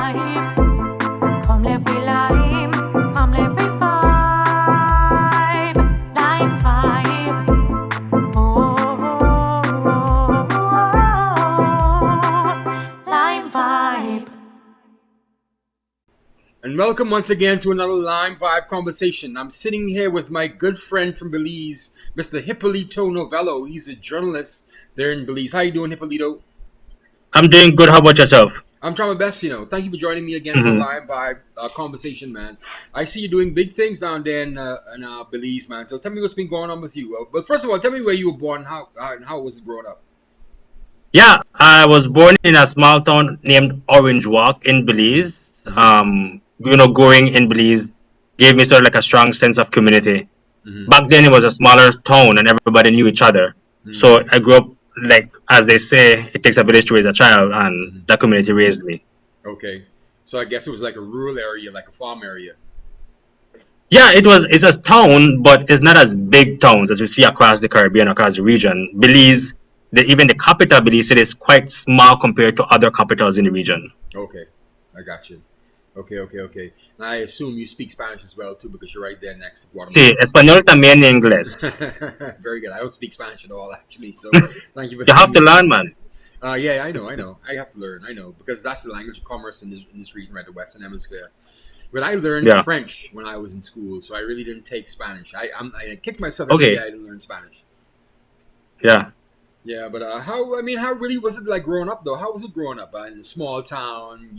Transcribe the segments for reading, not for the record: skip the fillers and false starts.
vibe. Come let we lime, come let we vibe. Lime vibe. Oh, lime vibe. And welcome once again to another Lime Vibe conversation. I'm sitting here with my good friend from Belize, Mr. Hipolito Novelo. He's a journalist there in Belize. How you doing, Hipolito? I'm doing good. How about yourself? I'm trying my best, Thank you for joining me again for Lime Vibe conversation, man. I see you doing big things down there in Belize, man. So tell me what's been going on with you. But first of all, tell me where you were born, how was it growing up? Yeah, I was born in a small town named Orange Walk in Belize. Growing in Belize gave me sort of like a strong sense of community. Back then, it was a smaller town and everybody knew each other. So I grew up, like, as they say, it takes a village to raise a child, and that community raised me. Okay. So I guess it was like a rural area, like a farm area. Yeah, it's a town, but it's not as big towns as you see across the Caribbean, across the region. Belize, even the capital, Belize, it is quite small compared to other capitals in the region. Okay, I got you. Okay. And I assume you speak Spanish as well, too, because you're right there next to Guatemala. Sí, español también y inglés. Very good. I don't speak Spanish at all, actually, so thank you for You have to learn, man. Yeah, I know. I have to learn. I know, because that's the language of commerce in this region, right, the Western Hemisphere. But I learned French when I was in school, so I really didn't take Spanish. I kicked myself every day I didn't learn Spanish. Yeah. Yeah, but how really was it like growing up, though? How was it growing up in a small town?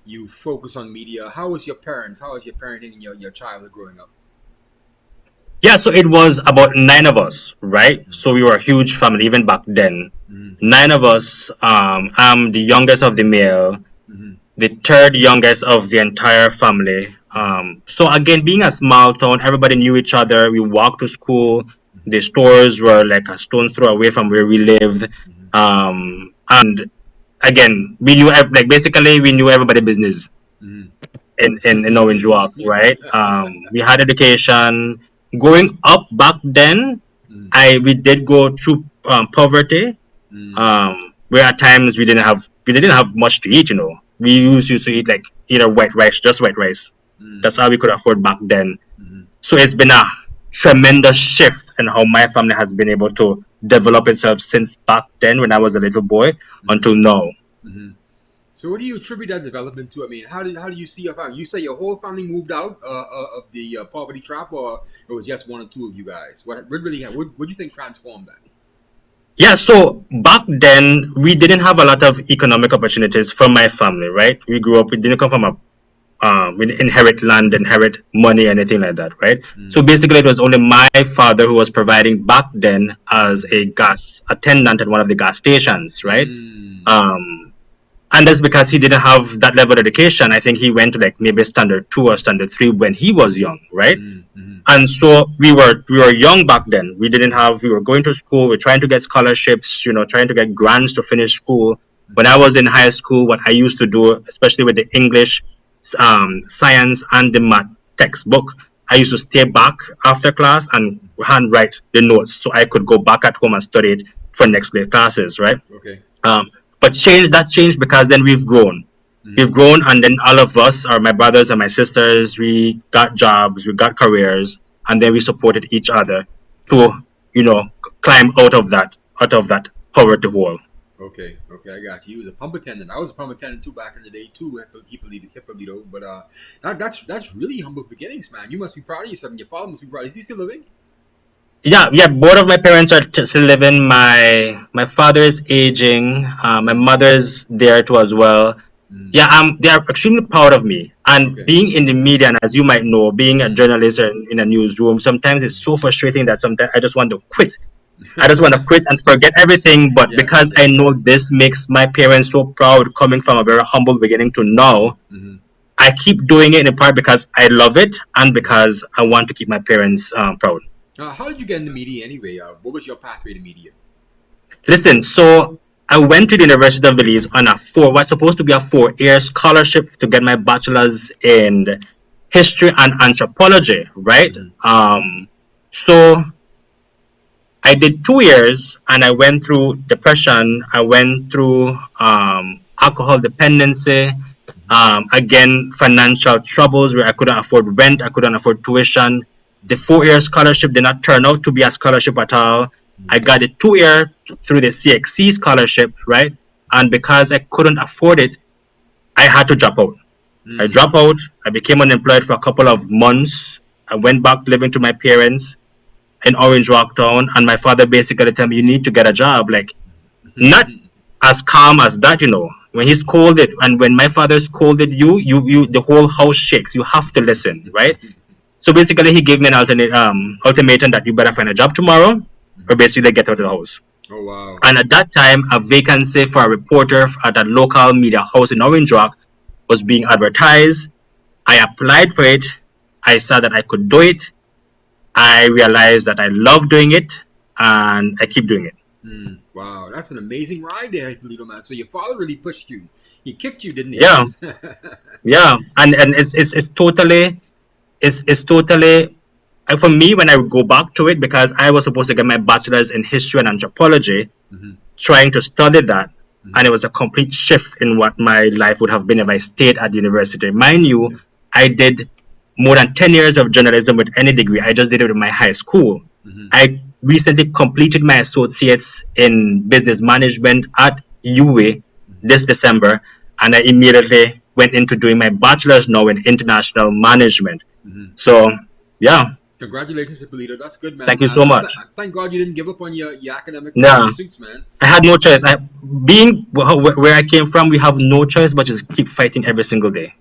You focus on media. How was your parents? How was your parenting in your childhood growing up? Yeah, so it was about 9 of us, right? So we were a huge family even back then. 9 of us. I'm the youngest of the male, the third youngest of the entire family. So again, being a small town, everybody knew each other. We walked to school. The stores were like a stone's throw away from where we lived. And again, we knew we knew everybody's business in Orange Walk, right? We had education. Growing up back then, we did go through poverty. Where at times we didn't have much to eat. We used to eat like either white rice, just white rice. That's all we could afford back then. So it's been a tremendous shift in how my family has been able to develop itself since back then when I was a little boy until now. So what do you attribute that development to? I mean, how do you see your family? You say your whole family moved out of the poverty trap, or it was just one or two of you guys? What do you think transformed that? Yeah, so back then we didn't have a lot of economic opportunities for my family, right? We didn't come from we didn't inherit land, inherit money, anything like that, right? So basically it was only my father who was providing back then as a gas attendant at one of the gas stations, right? And that's because he didn't have that level of education. I think he went to like maybe standard 2 or standard 3 when he was young, right? And so we were young back then. We were going to school, we were trying to get scholarships, trying to get grants to finish school. When I was in high school, what I used to do, especially with the English, science and the math textbook, I used to stay back after class and handwrite the notes so I could go back at home and study it for next day classes, right? Okay. But that changed because then we've grown. We've grown, and then all of us, or my brothers and my sisters, we got jobs, we got careers, and then we supported each other to, climb out of that poverty hole. Okay, I got you. He was a pump attendant. I was a pump attendant too back in the day too, Hipolito. But that's really humble beginnings, man. You must be proud of yourself. And your father must be proud. Is he still living? Yeah. Both of my parents are still living. My father is aging. My mother's there too as well. Yeah, they are extremely proud of me. And being in the media, and as you might know, being a journalist or in a newsroom, sometimes it's so frustrating that sometimes I just want to quit. I just want to quit and forget everything. But because I know this makes my parents so proud, coming from a very humble beginning to now, I keep doing it in part because I love it and because I want to keep my parents proud. How did you get into media anyway? What was your pathway to media? Listen, so I went to the University of Belize on what's supposed to be a 4-year scholarship to get my bachelor's in history and anthropology, right? So I did 2 years and I went through depression. I went through alcohol dependency. Again, financial troubles where I couldn't afford rent, I couldn't afford tuition. The 4 year scholarship did not turn out to be a scholarship at all. I got a 2 year through the CXC scholarship, right? And because I couldn't afford it, I had to drop out. I dropped out. I became unemployed for a couple of months. I went back living to my parents in Orange Walk Town, and my father basically told me, "You need to get a job." Like, not as calm as that, you know. When he scolded, and when my father scolded you, the whole house shakes. You have to listen, right? So basically, he gave me an ultimatum that you better find a job tomorrow, or basically get out of the house. Oh wow. And at that time, a vacancy for a reporter at a local media house in Orange Walk was being advertised. I applied for it. I saw that I could do it. I realized that I love doing it, and I keep doing it. Wow, that's an amazing ride there, Hipolito, man. So your father really pushed you. He kicked you, didn't he? Yeah, yeah, and it's totally it's totally for me when I go back to it, because I was supposed to get my bachelor's in history and anthropology, trying to study that, and it was a complete shift in what my life would have been if I stayed at university. Mind you, I did more than 10 years of journalism with any degree. I just did it with my high school. I recently completed my associates in business management at UA this December, and I immediately went into doing my bachelor's now in international management. So, yeah. Congratulations, Hipolito. That's good, man. Thank you so much. Thank God you didn't give up on your academic Yeah. pursuits, man. I had no choice. Being where I came from, we have no choice but just keep fighting every single day.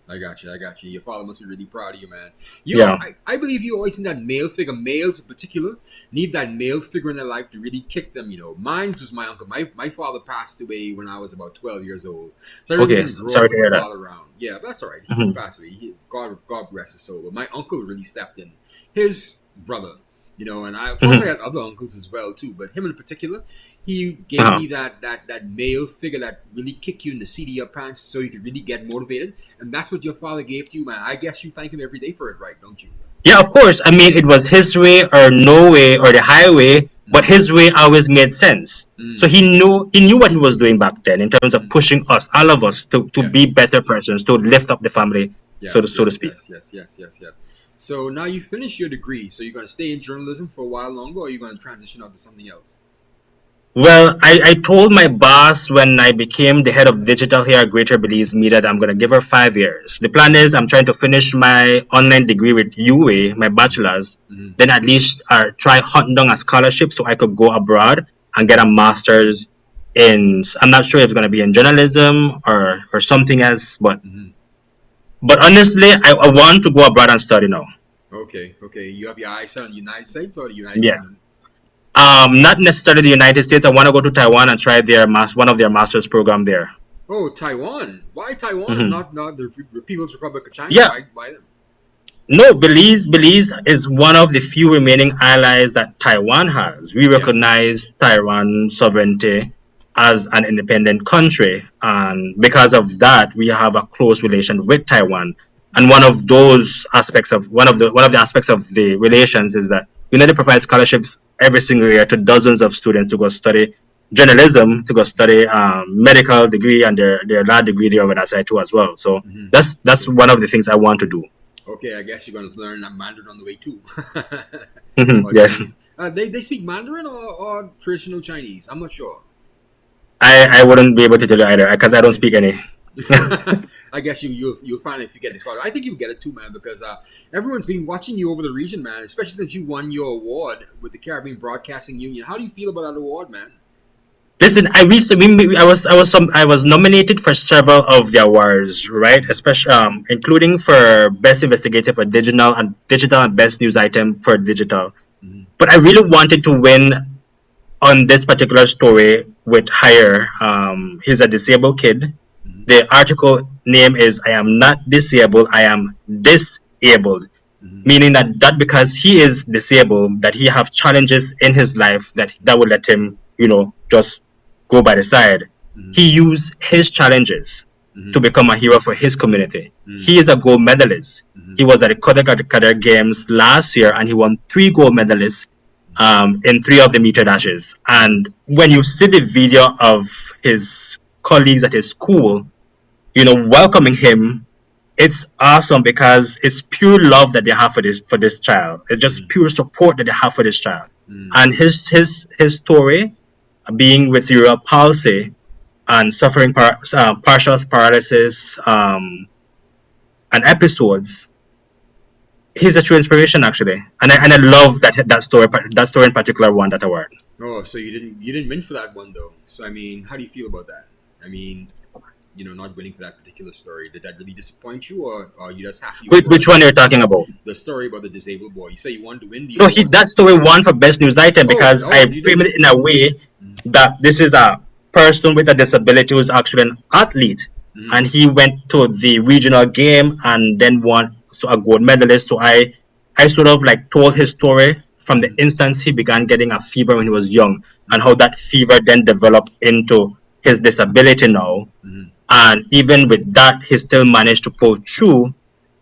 I got you. Your father must be really proud of you, man. Yeah. I believe you always need that male figure. Males in particular need that male figure in their life to really kick them, you know. Mine was my uncle. My father passed away when I was about 12 years old. So I really didn't grow sorry up to hear with my that. father around. Yeah, but that's all right. He passed away. God rest his soul. But my uncle really stepped in. His brother, you know, and I had other uncles as well too, but him in particular, he gave me that male figure that really kick you in the seat of your pants so you could really get motivated, and that's what your father gave to you, man. I guess you thank him every day for it, right? Don't you? Yeah, of course. I mean, it was his way or no way or the highway, but his way always made sense. So he knew what he was doing back then in terms of pushing us, all of us, to be better persons, to lift up the family, so to speak. Yes. So now you finished your degree, so you're going to stay in journalism for a while longer, or you're going to transition out to something else? Well, I told my boss when I became the head of digital here at Greater Belize Media that I'm going to give her 5 years. The plan is I'm trying to finish my online degree with UA, my bachelor's, then at least try hunting down a scholarship so I could go abroad and get a master's in, I'm not sure if it's going to be in journalism or something else, but honestly, I want to go abroad and study now. Okay. You have your eyes on the United States or the United Yeah. Kingdom? Not necessarily the United States. I want to go to Taiwan and try one of their master's program there. Oh, Taiwan. Why Taiwan? Not the People's Republic of China? Yeah. Why them? No, Belize is one of the few remaining allies that Taiwan has. We recognize Taiwan sovereignty as an independent country, and because of that, we have a close relation with Taiwan. And one of the aspects of the relations is that United provides scholarships every single year to dozens of students to go study journalism, to go study medical degree and their law degree there over that side too as well. So that's one of the things I want to do. Okay, I guess you're going to learn Mandarin on the way too. Yes. They speak Mandarin or traditional Chinese? I'm not sure. I wouldn't be able to tell you either because I don't speak any. I guess you'll find it if you get this. I think you'll get it too, man, because everyone's been watching you over the region, man. Especially since you won your award with the Caribbean Broadcasting Union. How do you feel about that award, man? Listen, I was nominated for several of the awards, right? Especially including for best investigative for digital and best news item for digital. But I really wanted to win on this particular story with Hire. He's a disabled kid. The article name is "I am not disabled, I am disabled," meaning that because he is disabled, that he have challenges in his life that would let him, just go by the side. He used his challenges to become a hero for his community. He is a gold medalist. He was at the Qatar Games last year and he won 3 gold medalists in 3 of the meter dashes. And when you see the video of his colleagues at his school, welcoming him. It's awesome because it's pure love that they have for this child. It's just pure support that they have for this child. And his story, being with cerebral palsy and suffering partial paralysis, and episodes, he's a true inspiration actually. And I love that story in particular won that award. Oh, so you didn't win for that one though. So I mean, how do you feel about that? I mean, not winning for that particular story, did that really disappoint you, or you just happy with Which one you're talking about? the story about the disabled boy? You say you wanted to win the No, award. that story won for best news item Oh, because oh, I you framed did. it in a way that this is a person with a disability who's actually an athlete, and he went to the regional game and then won a gold medalist. So I sort of like told his story from the instance he began getting a fever when he was young, and how that fever then developed into his disability now. And even with that, he still managed to pull through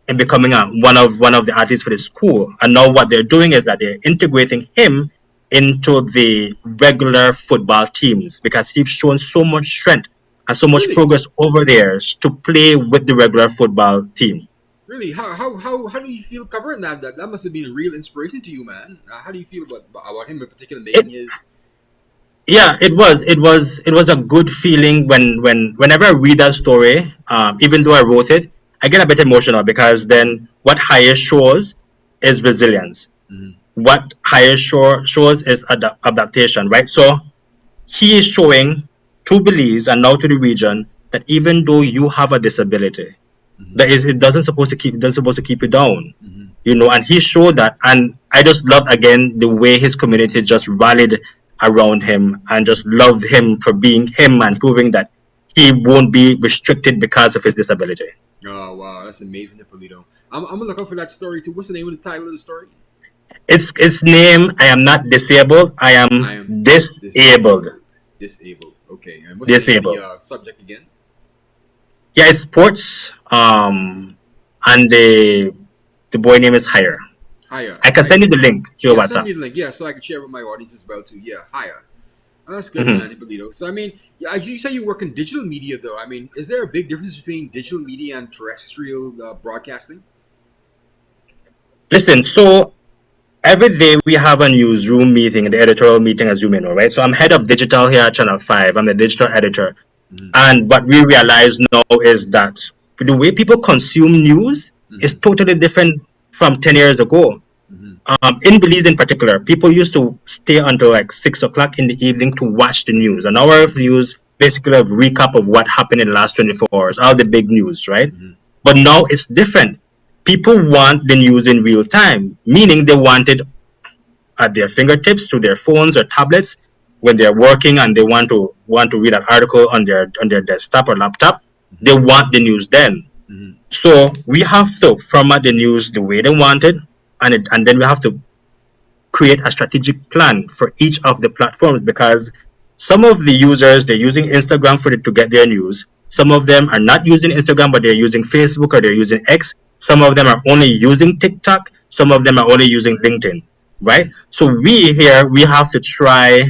and becoming one of the athletes for the school. And now what they're doing is that they're integrating him into the regular football teams because he's shown so much strength and so much Really, progress over there to play with the regular football team. really. How do you feel covering that? That must have been a real inspiration to you, man. How do you feel about him in particular It making his? Yeah, it was a good feeling whenever I read that story. Even though I wrote it, I get a bit emotional because then what Hire shows is resilience. Mhm. What Hire shows is adaptation, right? So he is showing to Belize and now to the region that even though you have a disability, Mhm. that is, it doesn't supposed to keep you down. Mhm. And he showed that, and I just loved again the way his community just rallied around him and just loved him for being him and proving that he won't be restricted because of his disability. Oh wow, that's amazing, Hipolito. I'm gonna look out for that story too. What's the name of the title of the story? Its name, I am not disabled, I I am am disabled. disabled. Disabled. Okay. And what's the name of the Disabled. subject again? Yeah, it's sports. And the boy name is Higher. Higher. I can send Higher. you the link to your Yeah, send WhatsApp. me the link. Yeah, so I can share with my audience as well too. Yeah, higher. Oh, that's good, hmm man, Hipolito. So I mean, yeah, as you say, you work in digital media, though. I mean, is there a big difference between digital media and terrestrial broadcasting? Listen, so every day we have a newsroom meeting, the editorial meeting, as you may know, right? So I'm head of digital here at Channel 5. I'm the digital editor. Mm-hmm. And what we realize now is that the way people consume news is Mm-hmm. totally different from 10 years ago. Mm-hmm. In Belize in particular, people used to stay until like 6 o'clock in the evening to watch the news. An hour of news, basically a recap of what happened in the last 24 hours, all the big news, right? Mm-hmm. But now it's different. People want the news in real time, meaning they want it at their fingertips through their phones or tablets when they're working and they want to read an article on their desktop or laptop. They want the news then. Mm-hmm. So we have to format the news the way they want it, and then we have to create a strategic plan for each of the platforms because some of the users, they're using Instagram to get their news. Some of them are not using Instagram, but they're using Facebook or they're using X. Some of them are only using TikTok. Some of them are only using LinkedIn, right? So we have to try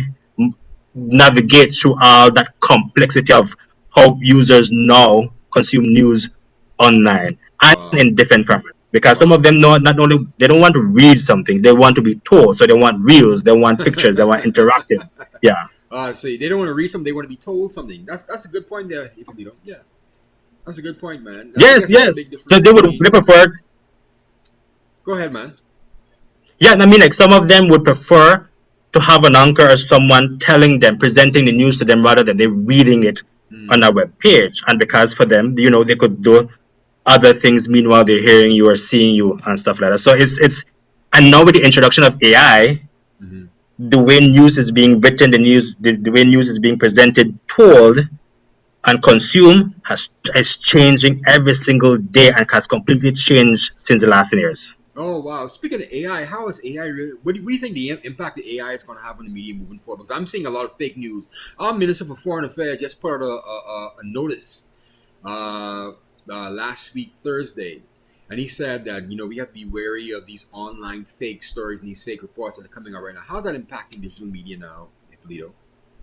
navigate through all that complexity of how users now consume news online and Wow. in different formats. Because some of Wow. them not only they don't want to read something, they want to be told. So they want reels, they want pictures, they want interactive. Yeah. See, they don't want to read something; they want to be told something. That's a good point there, Hipolito. Yeah, that's a good point, man. I Yes, guess that's a big yes. So difference between. they prefer. Go ahead, man. Yeah, I mean, like some of them would prefer to have an anchor or someone telling them, presenting the news to them rather than they reading it on Mm. a web page. And because for them, they could do other things meanwhile they're hearing you or seeing you and stuff like that. So it's and now with the introduction of AI, Mm-hmm. the way news is being written, the way news is being presented, told, and consumed is changing every single day and has completely changed since the last 10 years. Oh wow! Speaking of AI, how is AI really? What do you think the impact that AI is going to have on the media moving forward? Because I'm seeing a lot of fake news. Our Minister for Foreign Affairs just put out a notice uh, last week Thursday, and he said that we have to be wary of these online fake stories and these fake reports that are coming out right now. How's that impacting digital media now, Polito?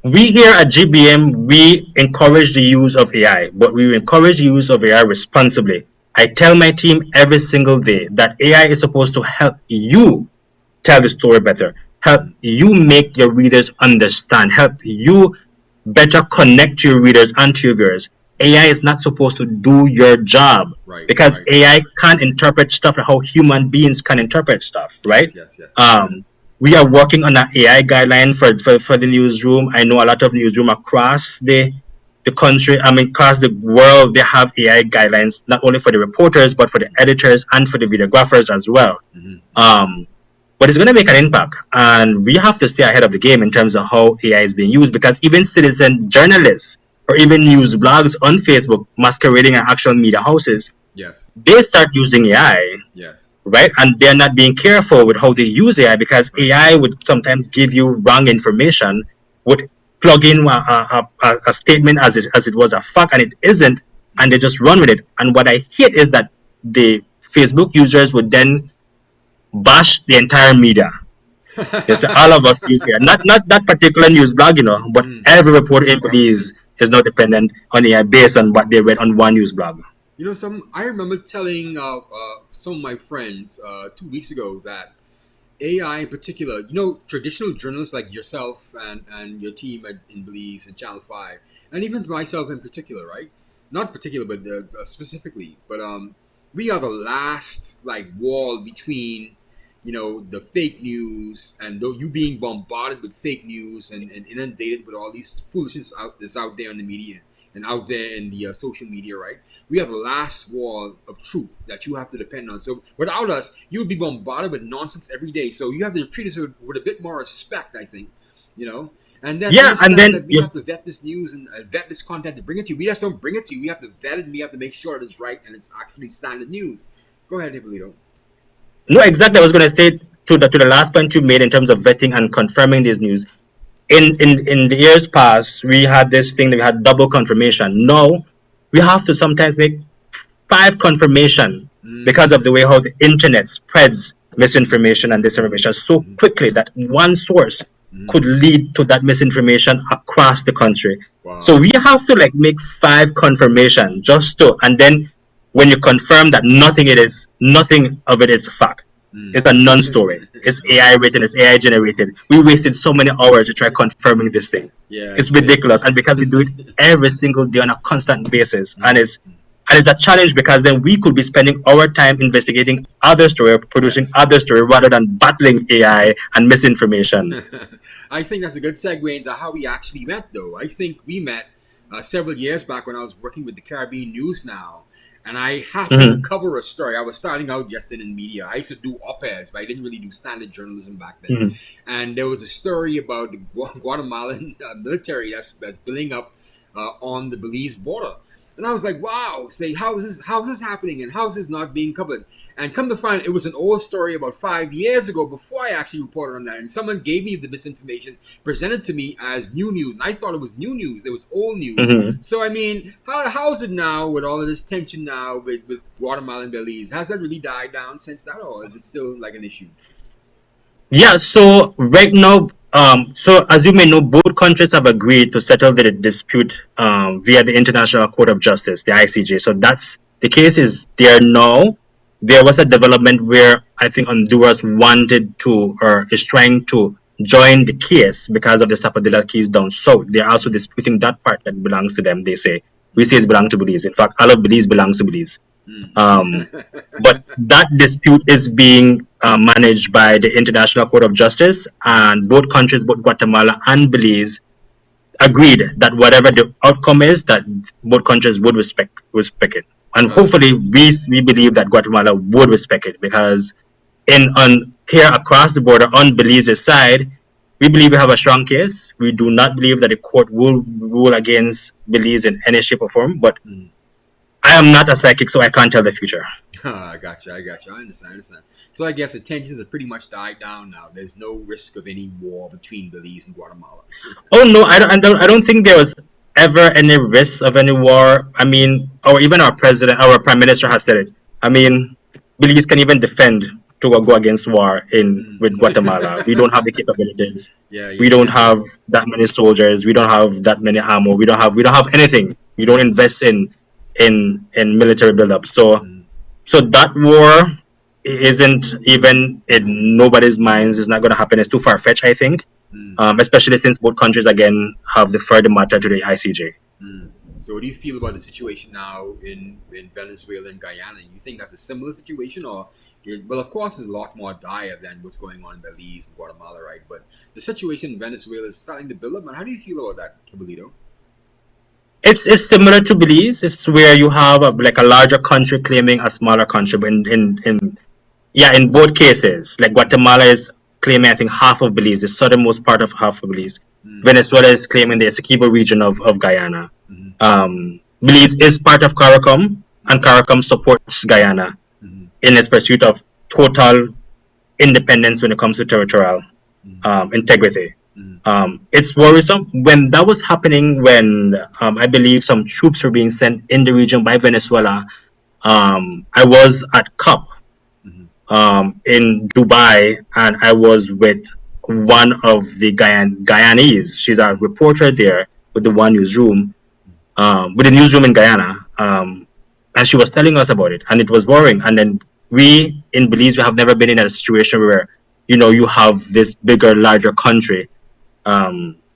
We here at GBM, we encourage the use of AI, but we encourage the use of AI responsibly. I tell my team every single day that AI is supposed to help you tell the story better, help you make your readers understand, help you better connect to your readers and to your viewers. AI is not supposed to do your job Right, because right. AI can't interpret stuff like how human beings can interpret stuff, right? Yes, yes, yes, Um, yes. we are working on an AI guideline for the newsroom. I know a lot of newsroom across the country, I mean, across the world, they have AI guidelines, not only for the reporters, but for the editors and for the videographers as well. Mm-hmm. Um, but it's going to make an impact. And we have to stay ahead of the game in terms of how AI is being used because even citizen journalists or even news blogs on Facebook masquerading as actual media houses, Yes, they start using AI, yes. right? And they're not being careful with how they use AI because Right. AI would sometimes give you wrong information, would plug in a statement as it was a fact and it isn't, and they just run with it. And what I hate is that the Facebook users would then bash the entire media. Yes, all of us use here. Not that particular news blog, but Mm. every report in Belize is now dependent on AI based on what they read on one news blog. Some I remember telling some of my friends 2 weeks ago that AI in particular, traditional journalists like yourself and your team in Belize and Channel 5, and even myself in particular, right? Not particular, but specifically. But we are the last like wall between, the fake news and though you being bombarded with fake news and inundated with all these foolishness that's out there in the media and out there in the social media, right? We have the last wall of truth that you have to depend on. So without us, you would be bombarded with nonsense every day. So you have to treat us with a bit more respect, I think, you know, and then Yeah, and understand then that we have to vet this news and vet this content to bring it to you. We just don't bring it to you. We have to vet it and we have to make sure it is right and it's actually standard news. Go ahead, Hipolito. no, exactly. I was going to say to the last point you made in terms of vetting and confirming these news. In the years past, we had this thing that we had double confirmation. Now we have to sometimes make five confirmation because of the way how the internet spreads misinformation and disinformation so quickly that one source could lead to that misinformation across the country. So Wow. we have to like make five confirmation just to, and then when you confirm that nothing of it is fact. It's a non-story. It's AI Okay. written. It's AI generated. We wasted so many hours to try confirming this thing. It's Yes, ridiculous, and because we do it yes. every single day on a constant basis, and Mm, it's a challenge because then we could be spending our time investigating other story, producing yes. other story rather than battling AI and misinformation. I think that's a good segue into how we actually met, though. I think we met several years back when I was working with the Caribbean News Now, and I happened to Mhm. cover a story. I was starting out just in media. I used to do op-eds, but I didn't really do standard journalism back then. Mhm. And there was a story about the Guatemalan military that's building up on the Belize border. And I was like, wow, say, how's this happening and how's this not being covered? And come to find, it was an old story about 5 years ago before I actually reported on that. And someone gave me the misinformation presented to me as new news. And I thought it was new news. It was old news. Mhm. So, I mean, how is it now with all of this tension now with Guatemala and Belize? Has that really died down since that, or is it still like an issue? Yeah, so right now, so as you may know, both countries have agreed to settle the dispute via the International Court of Justice, the ICJ. So that's the case is there now. There was a development where I think Honduras wanted to or is trying to join the case because of the Zapadilla keys down south. They're also disputing that part that belongs to them. They say we say Mm, it belongs to Belize. In fact, all of Belize belongs to Belize. Um, but mm. that dispute is being managed by the International Court of Justice, and both countries, both Guatemala and Belize, agreed that whatever the outcome is, that both countries would respect it, and Right. hopefully we believe that Guatemala would respect it because in on here across the border on Belize's side, we believe we have a strong case. We do not believe that the court will rule against Belize in any shape or form, but Mm. I am not a psychic, so I can't tell the future. I got you. I got you. I understand. I understand. So I guess the tensions have pretty much died down now. There's no risk of any war between Belize and Guatemala. Oh no, I don't think there was ever any risk of any war. I mean, or even our prime minister has said it. I mean, Belize can even defend to go against war in with Guatemala. We don't have the capabilities. Yeah, We yeah, don't yeah. have that many soldiers. We don't have that many ammo. We don't have anything. We don't invest in military buildup. Mm, So that war isn't even in nobody's minds. It's not going to happen. It's too far fetched, I think. mm, Especially since both countries again have deferred the matter to the ICJ. mm. So, what do you feel about the situation now in Venezuela and Guyana? You think that's a similar situation, or well, of course, it's a lot more dire than what's going on in Belize and Guatemala, right? But the situation in Venezuela is starting to build up. Man, how do you feel about that, Hipolito? It's similar to Belize. It's where you have like a larger country claiming a smaller country. But in yeah, in both cases, like Guatemala is claiming I think half of Belize, the southernmost part of half of Belize. Mm, Venezuela is claiming the Essequibo region of Guyana. mm, Belize is part of CARICOM, and mm, CARICOM supports Guyana mm, in its pursuit of total independence when it comes to territorial mm, integrity. mm, It's worrisome when that was happening. When I believe some troops were being sent in the region by Venezuela. I was at COP mm, in Dubai, and I was with one of the Guyanese. She's a reporter there with the One Newsroom, with the newsroom in Guyana, and she was telling us about it, and it was worrying. And then we in Belize, we have never been in a situation where you have this bigger, larger country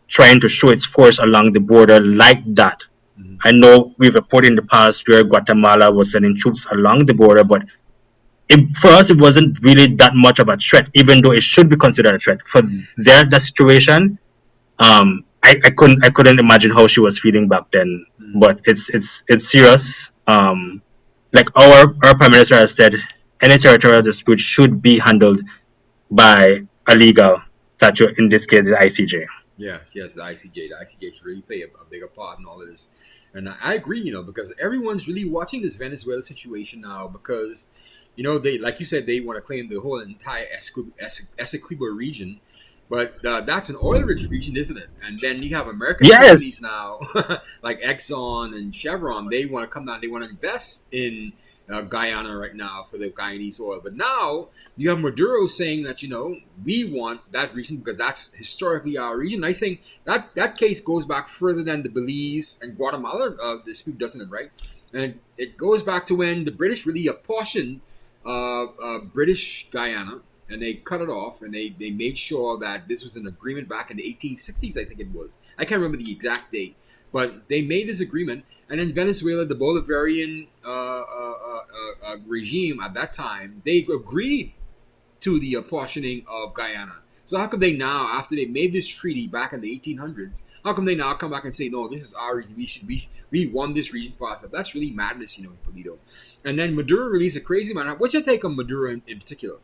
trying to show its force along the border like that. mm, I know we've reported in the past where Guatemala was sending troops along the border, but for us, it wasn't really that much of a threat, even though it should be considered a threat. For that situation, I couldn't imagine how she was feeling back then. mm. But it's serious. Like our prime minister has said, any territorial dispute should be handled by a legal statute. In this case, the ICJ. Yeah, yes, the ICJ should really play a bigger part in all of this. And I agree, because everyone's really watching this Venezuela situation now because, they, like you said, they want to claim the whole entire Essequibo region. But that's an oil-rich region, isn't it? And then you have American companies Yes. now, like Exxon and Chevron. They want to come down. They want to invest in Guyana right now for the Guyanese oil. But now you have Maduro saying that we want that region because that's historically our region. I think that case goes back further than the Belize and Guatemala dispute, doesn't it? Right, and it goes back to when the British really apportioned British Guyana, and they cut it off, and they made sure that this was an agreement back in the 1860s, I think it was. I can't remember the exact date, but they made this agreement, and then Venezuela, the Bolivarian regime at that time, they agreed to the apportioning of Guyana. So how come they now, after they made this treaty back in the 1800s, how come they now come back and say, no, this is our region. We won this region for ourselves? That's really madness, Hipolito. And then Maduro released a crazy man. What's your take on Maduro in particular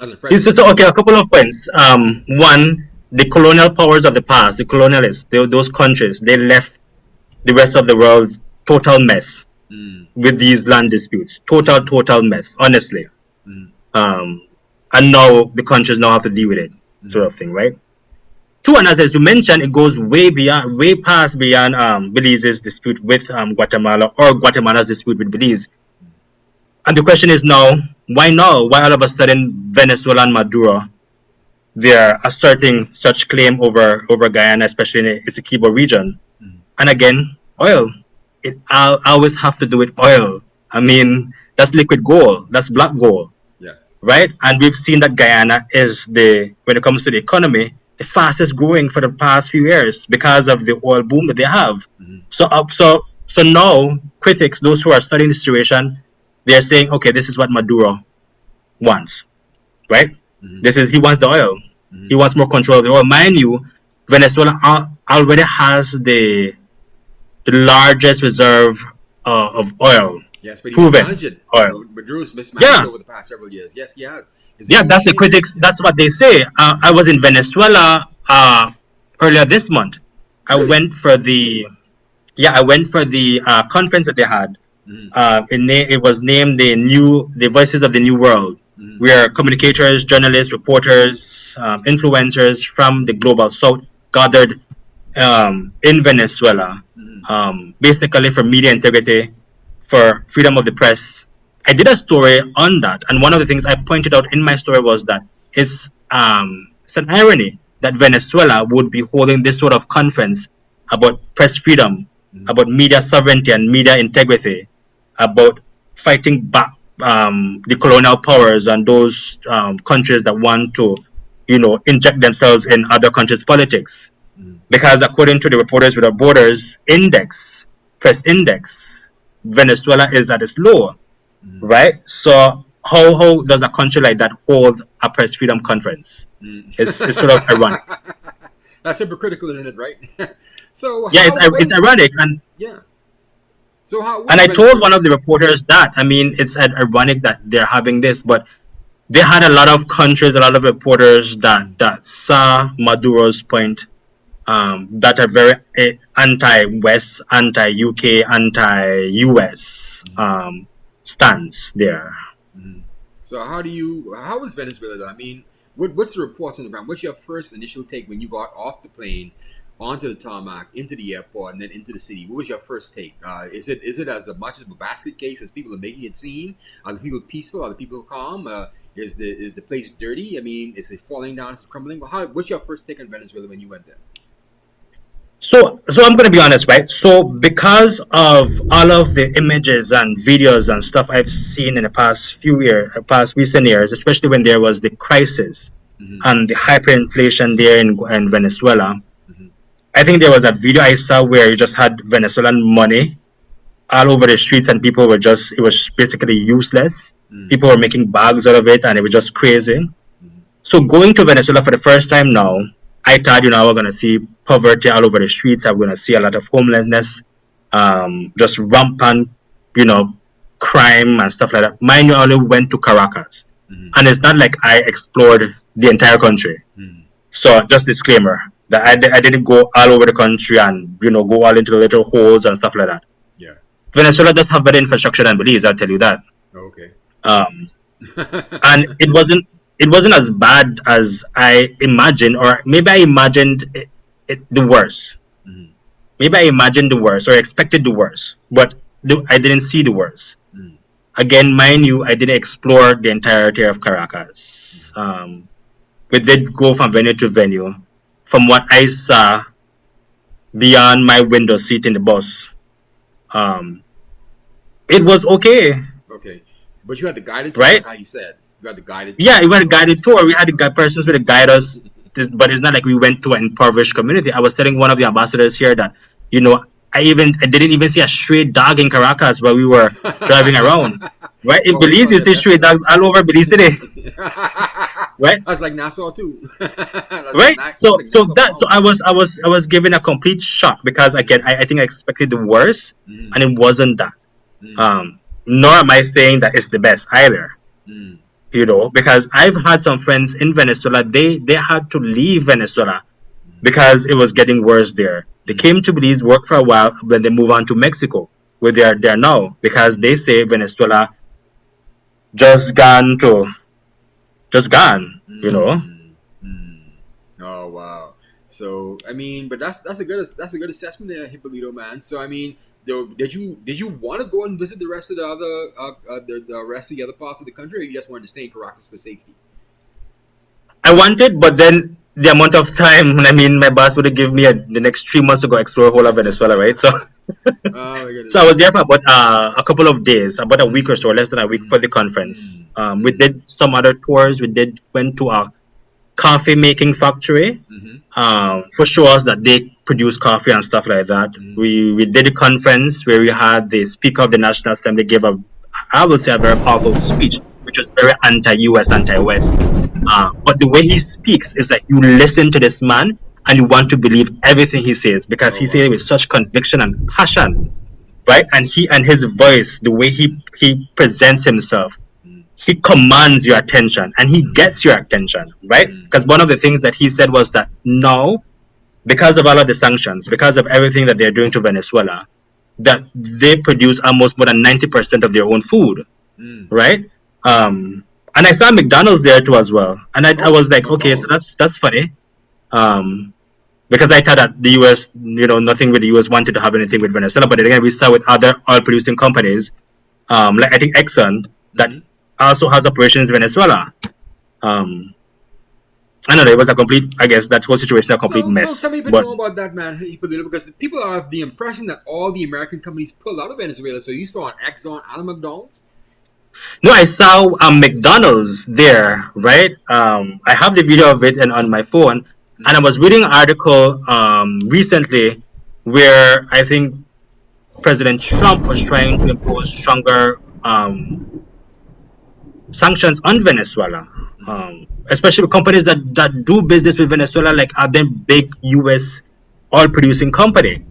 as a president? Okay, a couple of points. One, the colonial powers of the past, the colonialists, those countries, they left the rest of the world total mess Mm, with these land disputes. Total mess, honestly. mm, Um, and now the countries now have to deal with it, sort mm, of thing, right? Two, and as you mentioned, it goes way past beyond Belize's dispute with Guatemala or Guatemala's dispute with Belize. And the question is now, why now? Why all of a sudden Venezuela and Maduro they're asserting such claim over Guyana, especially in the Essequibo region? mm. And again, oil. I'll always have to do with oil. I Yes, mean, that's liquid gold. That's black gold, yes. right? And we've seen that Guyana is when it comes to the economy, the fastest growing for the past few years because of the oil boom that they have. Mm, So now critics, those who are studying the situation, they're saying, okay, this is what Maduro wants, right? mm, This is he wants the oil. He mm. wants more control of the oil. Mind you, Venezuela already has the largest reserve of oil, Yes, but he proven mismanaged it. oil. Maduro's mismanaged Yeah, it over the past several years. Yes, he has. Is it yeah, that's the pollution? critics. Yeah. That's what they say. I was in Venezuela earlier this month. I Really? went for the I went for the conference that they had. Mm, It was named the Voices of the New World, mm, where communicators, journalists, reporters, influencers from the global south gathered in Venezuela, mm, basically for media integrity, for freedom of the press. I did a story on that, and one of the things I pointed out in my story was that it's an irony that Venezuela would be holding this sort of conference about press freedom, about media sovereignty and media integrity, about fighting back the colonial powers and those countries that want to, inject themselves in other countries' politics. Because according to the Reporters Without Borders press index, Venezuela is at its low, right? So how does a country like that hold a press freedom conference? It's sort of ironic. That's hypocritical, isn't it? Right? So yeah, it's ironic, and yeah. So how? And I told one of the reporters that, I mean, it's ironic that they're having this, but they had a lot of countries, a lot of reporters that saw Maduro's point, that are very anti-West, anti-UK, anti-US stance there. So how is Venezuela though? I mean, what's the reports on the ground? What's your first initial take when you got off the plane, onto the tarmac, into the airport, and then into the city? What was your first take? Is it as much of a basket case as people are making it seem? Are the people peaceful? Are the people calm? Is the place dirty? I mean, is it falling down? Is it crumbling? What's your first take on Venezuela when you went there? So I'm going to be honest, right? So because of all of the images and videos and stuff I've seen in the past recent years, especially when there was the crisis and the hyperinflation there in Venezuela, I think there was a video I saw where you just had Venezuelan money all over the streets and people it was basically useless. People were making bags out of it and it was just crazy. So going to Venezuela for the first time now, I thought, we're going to see poverty all over the streets. I'm going to see a lot of homelessness, just rampant, crime and stuff like that. Mine only went to Caracas. And it's not like I explored the entire country. So just disclaimer that I didn't go all over the country and, go all into the little holes and stuff like that. Yeah. Venezuela does have better infrastructure than Belize, I'll tell you that. Okay. And it wasn't as bad as I imagined, or maybe I imagined the worst. Maybe I imagined the worst or expected the worst, but I didn't see the worst. Again, mind you, I didn't explore the entirety of Caracas. We did go from venue to venue. From what I saw beyond my window seat in the bus, it was okay. Okay. But you had the guided tour, right? like how you said. You had the guided tour. Yeah, we had a guided tour. We had persons with guide us, but it's not like we went to an impoverished community. I was telling one of the ambassadors here that, I didn't even see a stray dog in Caracas while we were driving around. Right? In Belize, you see stray dogs all over Belize City. Right? I was like Nassau too. Right? So I was given a complete shock because again I think I expected the worst and it wasn't that. Nor am I saying that it's the best either. Because I've had some friends in Venezuela, they had to leave Venezuela because it was getting worse there. They came to Belize, worked for a while, then they move on to Mexico, where they are there now, because they say Venezuela just gone. Oh wow. So I mean, but that's a good assessment there, Hipolito, man. So I mean, did you want to go and visit the rest of the other the rest of the other parts of the country, or you just wanted to stay in Caracas for safety? I wanted, but then the amount of time, I mean, my boss would have given me the next 3 months to go explore whole of Venezuela, right? So, so I was there for about a couple of days, about a week or so, less than a week for the conference. We did some other tours. Went to a coffee making factory for shows that they produce coffee and stuff like that. We did a conference where we had the Speaker of the National Assembly give I will say a very powerful speech, which was very anti-US, anti-West. But the way he speaks is like you listen to this man and you want to believe everything he says because he says it with such conviction and passion, right? And his voice, the way he presents himself, he commands your attention and he gets your attention, right? Because one of the things that he said was that now, because of all of the sanctions, because of everything that they're doing to Venezuela, that they produce almost more than 90% of their own food, right? And I saw McDonald's there too as well, and I was like, okay, so that's funny, because I thought that the US, nothing with the US wanted to have anything with Venezuela, but again, we saw with other oil producing companies, like I think Exxon, that also has operations in Venezuela. I don't know. It was a complete. I guess that whole situation a complete So tell mess. me a bit But more about that, man, Hipolito, because people have the impression that all the American companies pulled out of Venezuela. So you saw an Exxon and a McDonald's. no, I saw McDonald's there, right? I have the video of it and on my phone, and I was reading an article recently where I think President Trump was trying to impose stronger sanctions on Venezuela, especially with companies that do business with Venezuela, like are them big U.S. oil producing company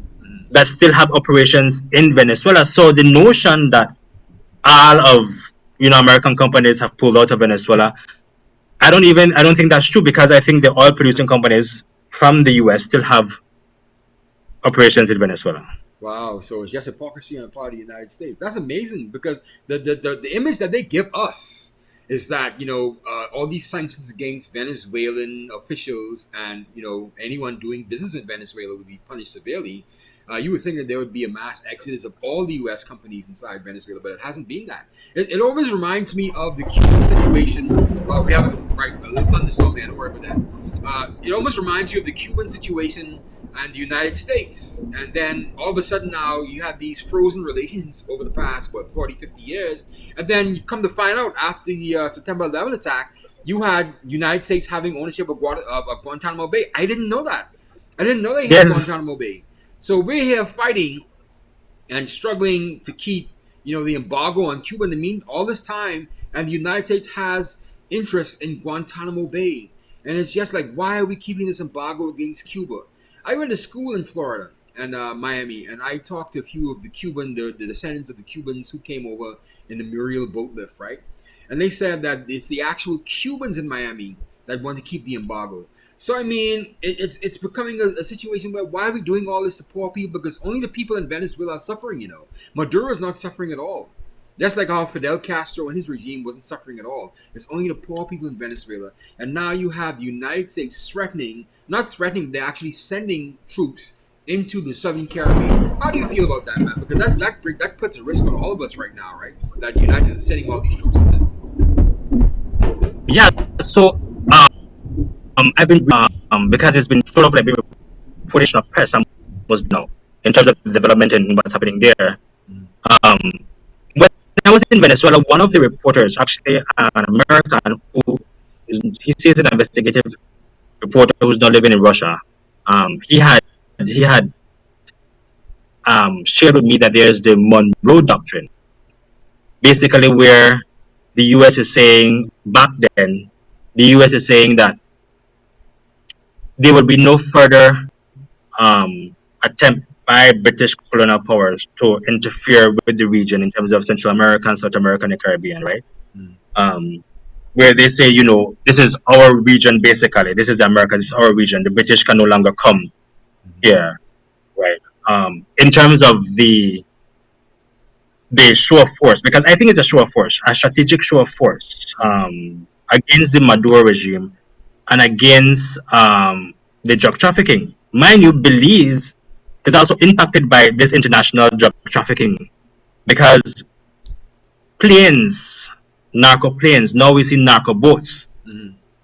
that still have operations in Venezuela. So the notion that all of American companies have pulled out of Venezuela, I don't think that's true, because I think the oil producing companies from the US still have operations in Venezuela. Wow, so it's just hypocrisy on the part of the United States. That's amazing because the image that they give us is that all these sanctions against Venezuelan officials and anyone doing business in Venezuela would be punished severely. You would think that there would be a mass exodus of all the U.S. companies inside Venezuela, but it hasn't been that. It always reminds me of the Cuban situation. We have right a little thunderstorm there, don't worry about that. It almost reminds you of the Cuban situation and the United States. And then all of a sudden now you have these frozen relations over the past, 40, 50 years. And then you come to find out after the September 11 attack, you had United States having ownership of Guantanamo Bay. I didn't know that. I didn't know they had Yes. Guantanamo Bay. So we're here fighting and struggling to keep, the embargo on Cuba. And I mean, all this time, and the United States has interest in Guantanamo Bay. And it's just like, why are we keeping this embargo against Cuba? I went to school in Florida and Miami, and I talked to a few of the descendants of the Cubans who came over in the Muriel boat lift, right? And they said that it's the actual Cubans in Miami that want to keep the embargo. So I mean, it's becoming a situation where why are we doing all this to poor people? Because only the people in Venezuela are suffering. Maduro is not suffering at all. That's like how Fidel Castro and his regime wasn't suffering at all. It's only the poor people in Venezuela. And now you have the United States not threatening, they're actually sending troops into the Southern Caribbean. How do you feel about that, man? Because that puts a risk on all of us right now, right? That the United States is sending all these troops in there. Yeah. So I've been because it's been full of like reportation of press was now in terms of development and what's happening there. Um, when I was in Venezuela, one of the reporters, actually an American he sees an investigative reporter who's now living in Russia. He had shared with me that there's the Monroe Doctrine, basically where the U.S. is saying back then, the U.S. is saying that there will be no further attempt by British colonial powers to interfere with the region in terms of Central America and South America and the Caribbean, right? Where they say, this is our region, basically. This is America, this is our region. The British can no longer come here, right? In terms of the show of force, because I think it's a show of force, a strategic show of force against the Maduro regime and against the drug trafficking. Mind you, Belize is also impacted by this international drug trafficking because narco planes, now we see narco boats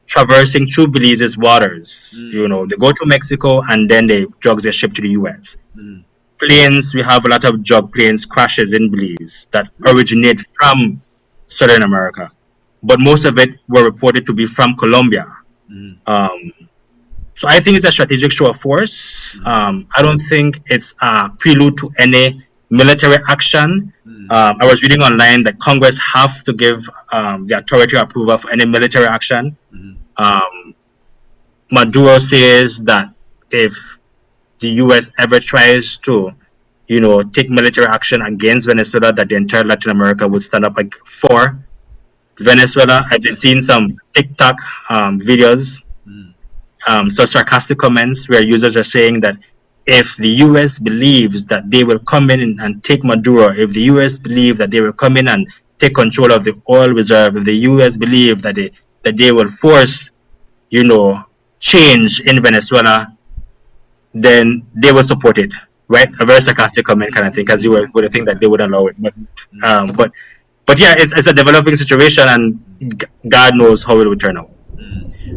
traversing through Belize's waters. They go to Mexico and then the drugs are shipped to the US. Planes, we have a lot of drug planes crashes in Belize that originate from Southern America, but most of it were reported to be from Colombia. So I think it's a strategic show of force. I don't think it's a prelude to any military action. I was reading online that Congress have to give the authority approval for any military action. Maduro says that if the U.S. ever tries to, take military action against Venezuela, that the entire Latin America would stand up for Venezuela. I've been seeing some TikTok videos. So sarcastic comments where users are saying that if the U.S. believes that they will come in and take Maduro, if the U.S. believe that they will come in and take control of the oil reserve, if the U.S. believe that they will force, change in Venezuela, then they will support it, right? A very sarcastic comment kind of thing, because you would think that they would allow it, but yeah, it's a developing situation, and God knows how it will turn out.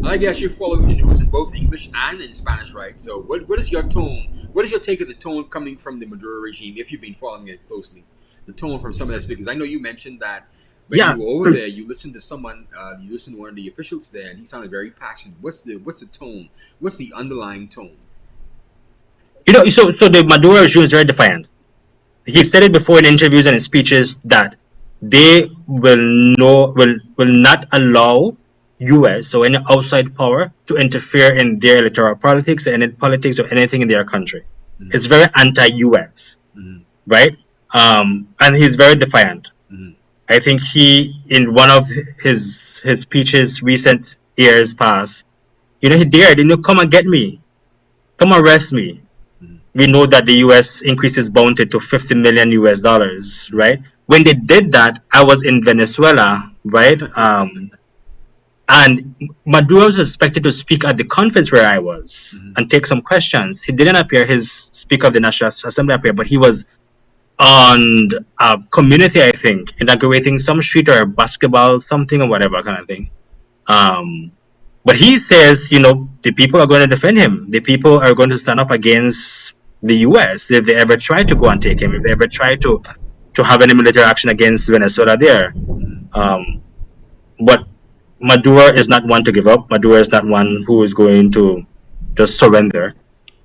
I guess you're following the news in both English and in Spanish, right? So, what is your tone? What is your take of the tone coming from the Maduro regime? If you've been following it closely, the tone from some of their speakers. I know you mentioned that when Yeah. you were over there, you listened to someone, you listened to one of the officials there, and he sounded very passionate. What's the tone? What's the underlying tone? So the Maduro regime is very defiant. He's said it before in interviews and in speeches that they will not allow US or any outside power to interfere in their electoral politics, or any politics or anything in their country. Mm-hmm. It's very anti-US, Mm-hmm. right? And he's very defiant. Mm-hmm. I think he, in one of his speeches recent years past, he dared, come and get me, come arrest me. We know that the US increases bounty to 50 million US dollars, right? When they did that, I was in Venezuela, right? And Maduro was expected to speak at the conference where I was and take some questions. He didn't appear, his Speaker of the National Assembly appeared, but he was on a community, I think, inaugurating some street or basketball, something or whatever kind of thing. But he says, the people are going to defend him. The people are going to stand up against the US if they ever try to go and take him, if they ever try to have any military action against Venezuela there. But Maduro is not one to give up. Maduro is not one who is going to just surrender.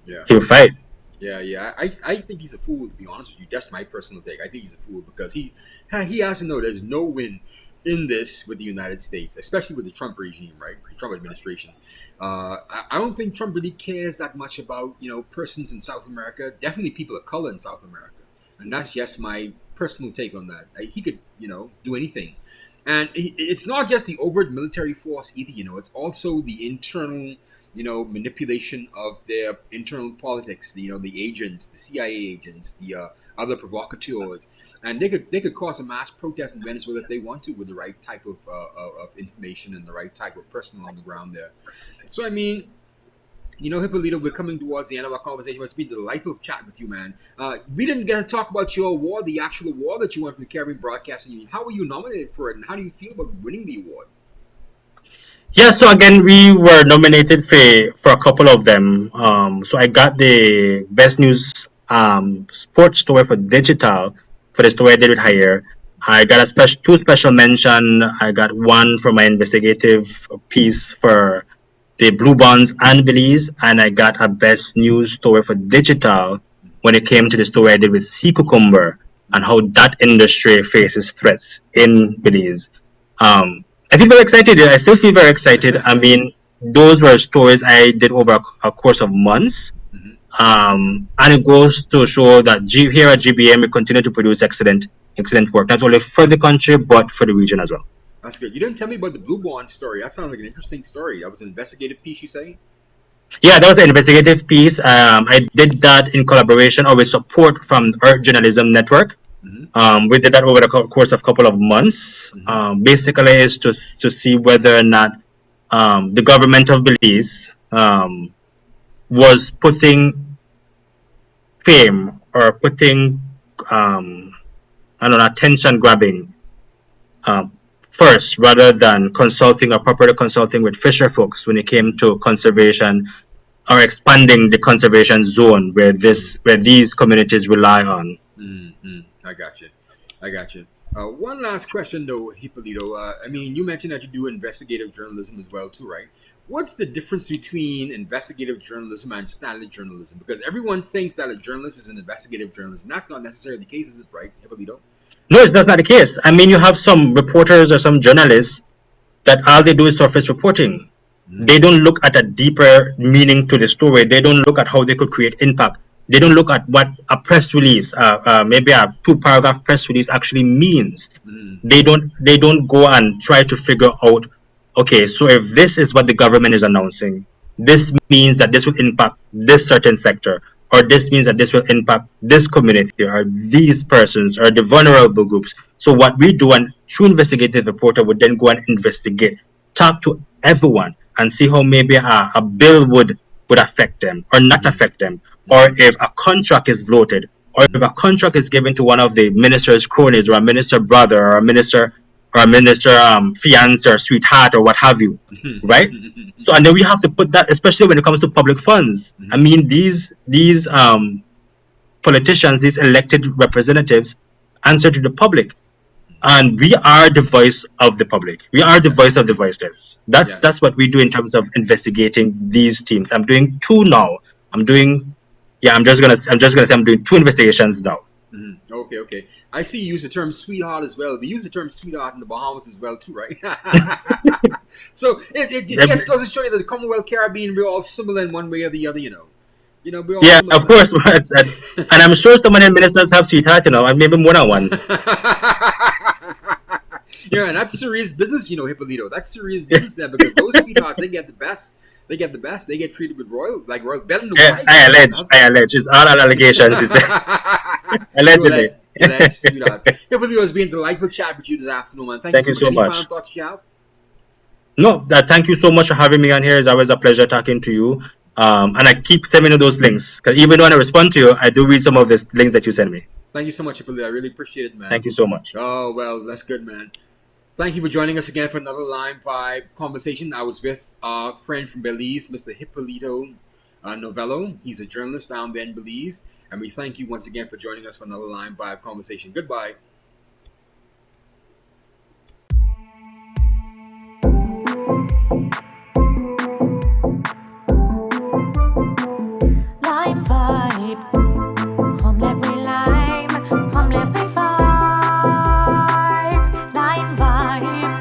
Yeah. He'll fight. Yeah. I think he's a fool, to be honest with you. That's my personal take. I think he's a fool because he has to know there's no win in this with the United States, especially with the Trump regime, right? The Trump administration. I don't think Trump really cares that much about, persons in South America, definitely people of color in South America. And that's just my personal take on that. He could, do anything. And it's not just the overt military force either, it's also the internal, manipulation of their internal politics, the agents, the CIA agents, the other provocateurs. And they could cause a mass protest in Venezuela if they want to, with the right type of information and the right type of person on the ground there. So, I mean, Hipolito, we're coming towards the end of our conversation. It's been a delightful chat with you, man. We didn't get to talk about your award, the actual award that you won from the Caribbean Broadcasting Union. How were you nominated for it, and how do you feel about winning the award? Yeah, so again, we were nominated for a couple of them. So I got the Best News Sports Story for Digital for the story I did with Hire. I got two special mention. I got one for my investigative piece for the Blue Bonds and Belize, and I got a Best News Story for Digital when it came to the story I did with Sea Cucumber and how that industry faces threats in Belize. I feel very excited. I still feel very excited. I mean, those were stories I did over a course of months. And it goes to show that here at GBM, we continue to produce excellent work, not only for the country, but for the region as well. That's good. You didn't tell me about the Blue Bond story. That sounds like an interesting story. That was an investigative piece, you say? Yeah, that was an investigative piece. I did that in collaboration or with support from the Earth Journalism Network. We did that over the course of a couple of months. Basically, is to see whether or not the government of Belize was putting fame or putting attention grabbing first, rather than consulting or properly consulting with fisher folks when it came to conservation or expanding the conservation zone where these communities rely on. I got you. One last question though, Hipolito. I mean, you mentioned that you do investigative journalism as well too, right? What's the difference between investigative journalism and standard journalism? Because everyone thinks that a journalist is an investigative journalist, and that's not necessarily the case, is it, right, Hipolito? No, that's not the case. I mean, you have some reporters or some journalists that all they do is surface reporting. They don't look at a deeper meaning to the story. They don't look at how they could create impact. They don't look at what a press release, maybe a 2-paragraph press release actually means. They don't go and try to figure out, okay, so if this is what the government is announcing, this means that this will impact this certain sector, or this means that this will impact this community, or these persons, or the vulnerable groups. So what we do, and true investigative reporter would then go and investigate, talk to everyone, and see how maybe a bill would affect them or not affect them, or if a contract is bloated, or if a contract is given to one of the minister's cronies, or a minister brother, or a minister or Minister fiance or sweetheart or what have you, right? So and then we have to put that, especially when it comes to public funds. I mean, these politicians, these elected representatives, answer to the public, and we are the voice of the public. We are the voice of the voiceless. That's what we do in terms of investigating these teams. I'm doing two now. I'm just gonna say I'm doing two investigations now. Okay. I see you use the term sweetheart as well. We use the term sweetheart in the Bahamas as well too, right? So it just goes to show you that the Commonwealth Caribbean, we're all similar in one way or the other, you know. We're all similar. Of course. And I'm sure so many ministers have sweetheart, and maybe more than one. And that's serious business, Hipolito. That's serious business there, because those sweethearts, they get the best. They get treated with royal better than the I allege. It's all allegations. Allegedly. Sweetheart. Hipolito, has been a delightful chat with you this afternoon, man. Thank you so much. Any final thoughts you have? No, thank you so much for having me on here. It's always a pleasure talking to you. And I keep sending you those links, because even when I respond to you, I do read some of these links that you send me. Thank you so much, Hipolito. I really appreciate it, man. Thank you so much. Oh, well, that's good, man. Thank you for joining us again for another Lime Vibe conversation. I was with our friend from Belize, Mr. Hipolito Novelo. He's a journalist down there in Belize. And we thank you once again for joining us for another Lime Vibe conversation. Goodbye. Lime vibe. Come let me lime. Come let me vibe. Lime vibe.